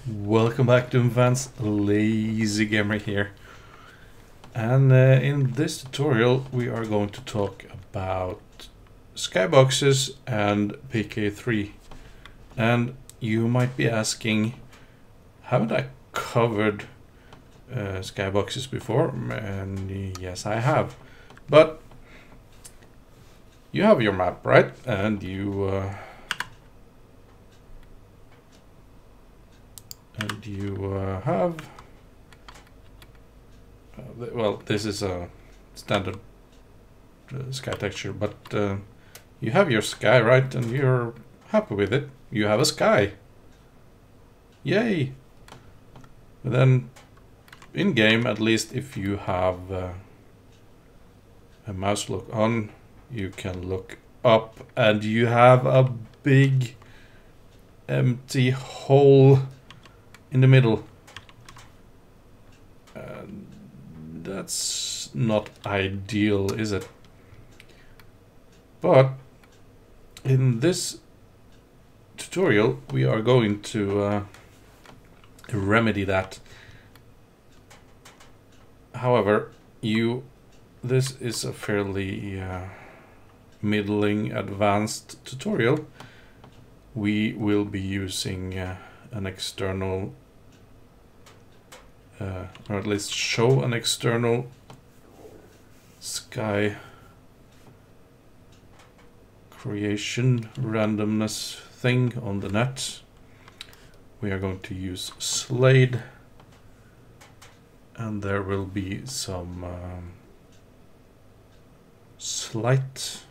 Welcome back, Doom fans. Lazygamer here. And in this tutorial we are going to talk about skyboxes and PK3. And you might be asking, haven't I covered skyboxes before? And yes, I have. But you have your map, right? And you have well, this is a standard sky texture, but you have your sky, right? And you're happy with it. You have a sky. Yay! But then in game, at least if you have a mouse look on, you can look up and you have a big empty hole in the middle. That's not ideal, is it? But in this tutorial we are going to remedy that. However, this is a fairly middling advanced tutorial. We will be using an external or at least show an external sky creation randomness thing on the net. We are going to use Slade, and there will be some slight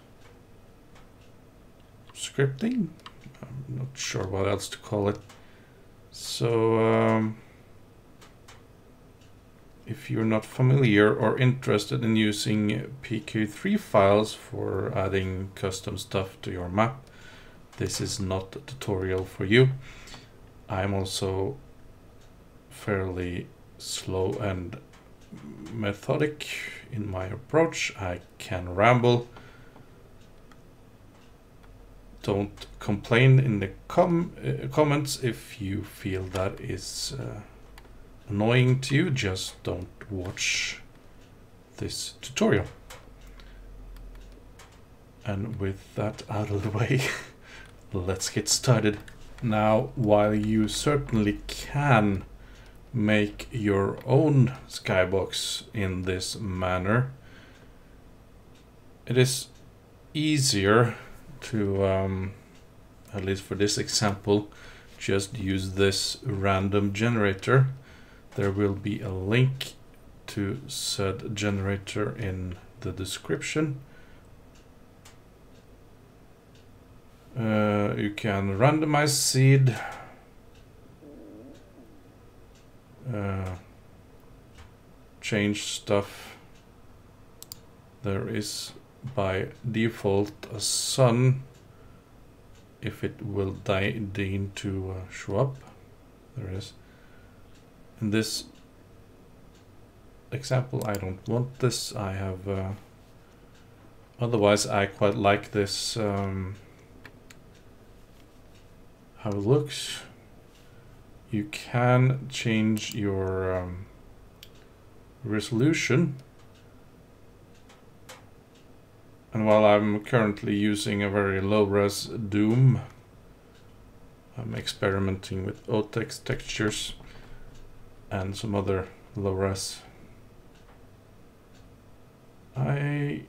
scripting. I'm not sure what else to call it. So if you're not familiar or interested in using PK3 files for adding custom stuff to your map, this is not a tutorial for you. I'm also fairly slow and methodic in my approach. I can ramble. Don't complain in the comments if you feel that is annoying to you. Just don't watch this tutorial. And with that out of the way, let's get started. Now, while you certainly can make your own skybox in this manner, it is easier to, at least for this example, just use this random generator. There will be a link to said generator in the description. You can randomize seed, change stuff. There is by default a sun if it will deign to show up. There is. In this example, I don't want this. I have otherwise I quite like this how it looks. You can change your resolution, and while I'm currently using a very low-res Doom, I'm experimenting with OTEX textures and some other low-res. I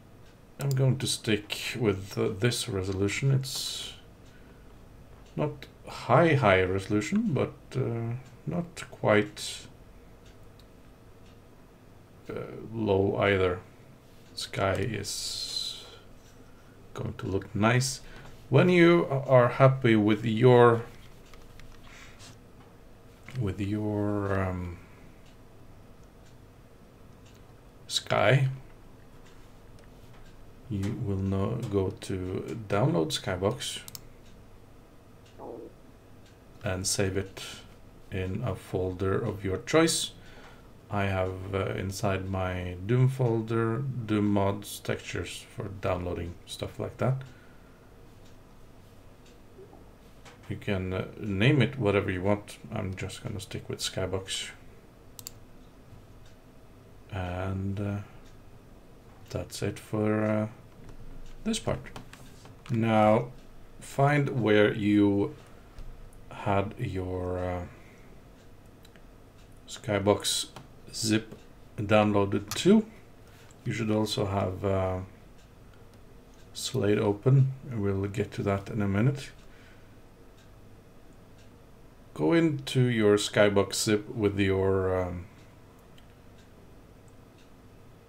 am going to stick with this resolution. It's not high resolution, but not quite low either. Sky is going to look nice. When you are happy with your sky, you will now go to download skybox and save it in a folder of your choice. I have inside my Doom folder Doom mods textures for downloading stuff like that. You can name it whatever you want. I'm just gonna stick with skybox. And that's it for this part. Now find where you had your skybox zip downloaded to. You should also have Slate open. We'll get to that in a minute. Go into your skybox zip with your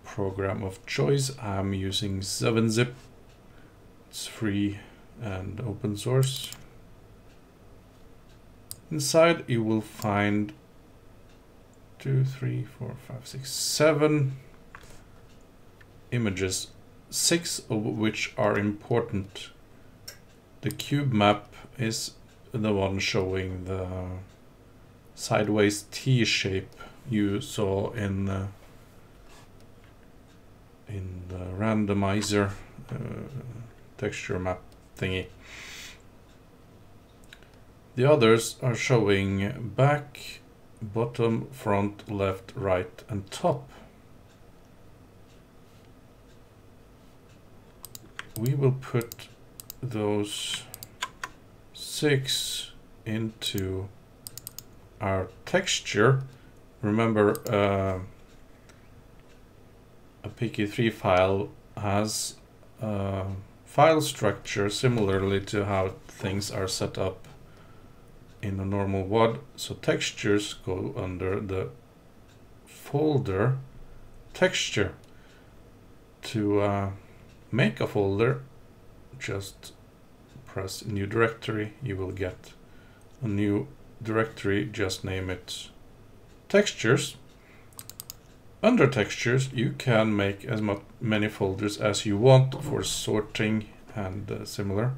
program of choice. I'm using 7-zip. It's free and open source. Inside you will find 2, 3, 4, 5, 6, 7 images, 6 of which are important. The cube map is the one showing the sideways T shape you saw in the randomizer texture map thingy. The others are showing back, bottom, front, left, right, and top. We will put those 6 into our texture. Remember, a PK3 file has a file structure similarly to how things are set up in a normal WAD. So textures go under the folder texture. To make a folder, just press new directory. You will get a new directory. Just name it textures. Under textures, you can make as many folders as you want for sorting and similar.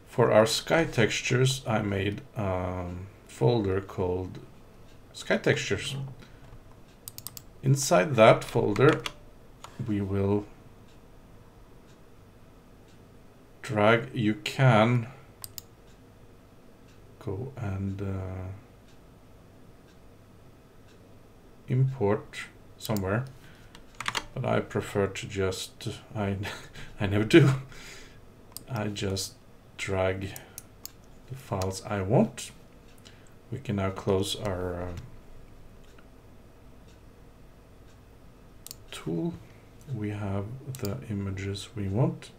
For our sky textures, I made a folder called sky textures. Inside that folder, we will drag. You can go and import somewhere, but I prefer to just I never do. I just drag the files I want. We can now close our tool. We have the images we want.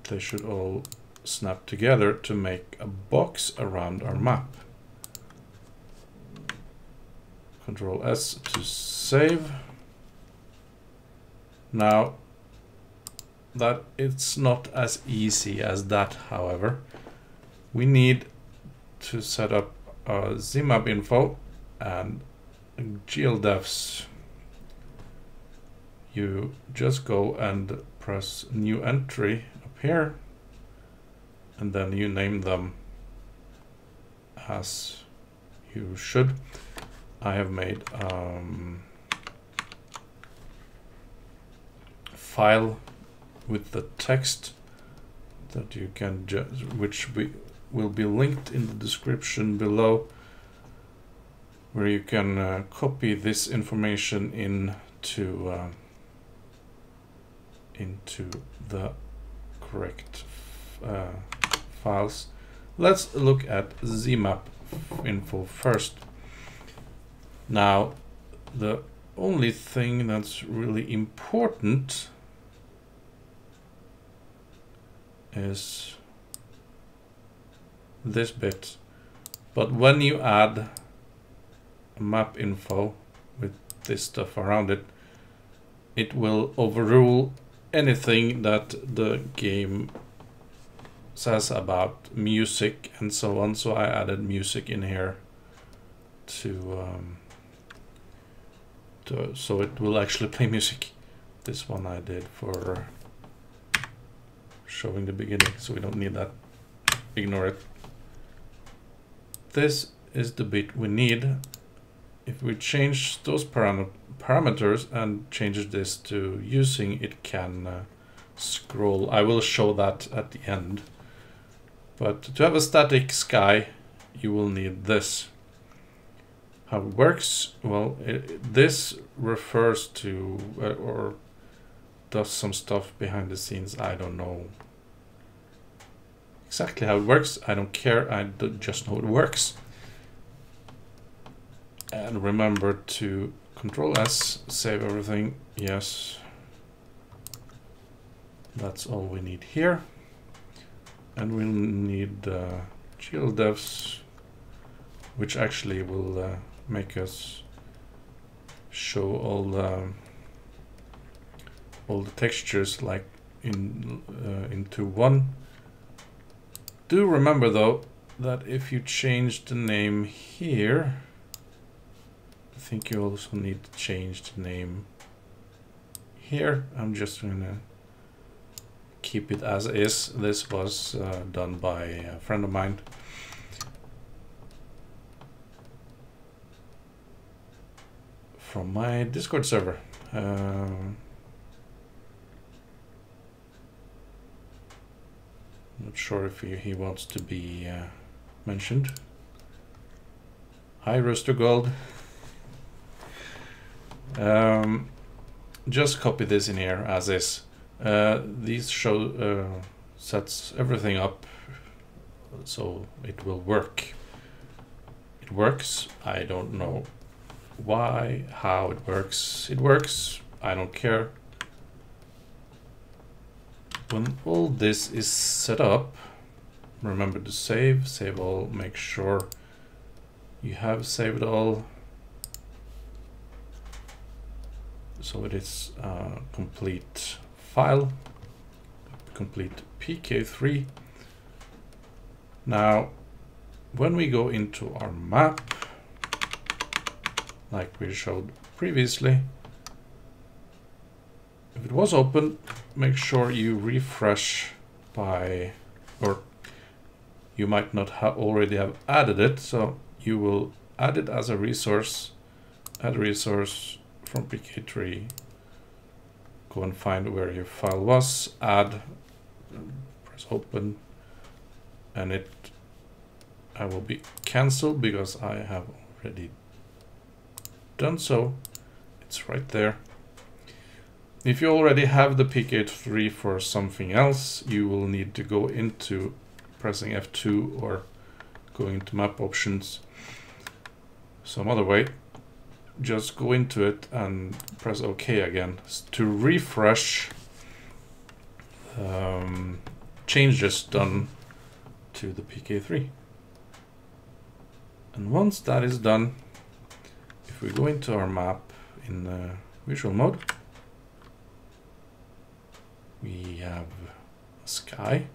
They should all snap together to make a box around our map. Control S to save. Now that it's not as easy as that, however. We need to set up a ZMap info and GLDEVs. You just go and press new entry up here, and then you name them as you should. I have made file with the text that you can which will be linked in the description below, where you can copy this information into the correct files. Let's look at ZMap info first. Now, the only thing that's really important is this bit. But when you add a map info with this stuff around it, it will overrule anything that the game says about music and so on. So I added music in here so it will actually play music. This one I did for showing the beginning, so we don't need that. Ignore it. This is the bit we need. If we change those parameters and change this to using, it can scroll. I will show that at the end. But to have a static sky, you will need this. How it works? Well, this refers to or does some stuff behind the scenes. I don't know exactly how it works. I don't care. I just know it works. And remember to Control S, save everything. Yes. That's all we need here. And we'll need GLDevs, which actually will make us show all the textures like into one. Do remember though that if you change the name here, I think you also need to change the name here. I'm just gonna keep it as is. This was done by a friend of mine. From my Discord server. Not sure if he wants to be mentioned. Hi, Rooster Gold. Just copy this in here as is. These show sets everything up so it will work. It works. I don't know why, how it works. It works. I don't care. When all this is set up, remember to save all, make sure you have saved all, so it is a complete file, complete PK3. Now, when we go into our map, like we showed previously, if it was open, make sure you refresh by, or you might not already have added it, so you will add it as a resource, add resource from PK3, go and find where your file was, add, press open, and I will be cancelled because I have already done so. It's right there. If you already have the PK3 for something else, you will need to go into pressing F2 or going to map options some other way. Just go into it and press OK again to refresh changes done to the PK3. And once that is done, if we go into our map in visual mode, we have a sky,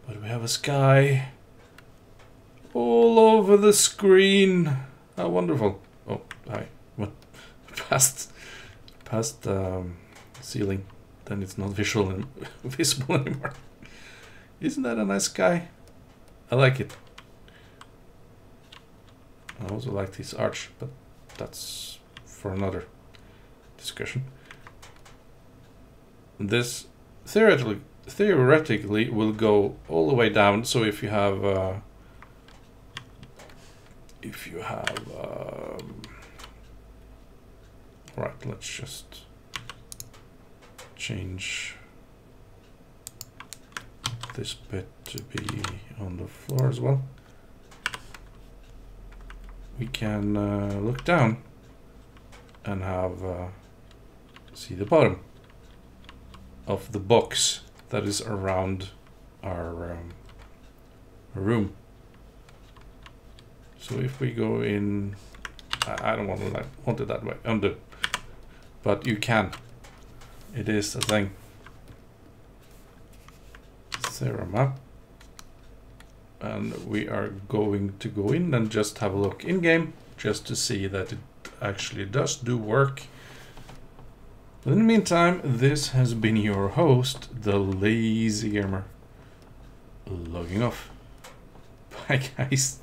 but we have a sky all over the screen. How wonderful. Oh, I went past ceiling, then it's not visual and visible anymore. Isn't that a nice sky? I like it. I also like this arch, but that's for another discussion. This theoretically will go all the way down. So if you have right, let's just change this bit to be on the floor as well. We can look down and have see the bottom of the box that is around our room. So if we go in, I don't want it that way, undo, but you can. It is a thing. Zero map, and we are going to go in and just have a look in game just to see that it actually does do work. But in the meantime, this has been your host, the Lazygamer, logging off. Bye guys.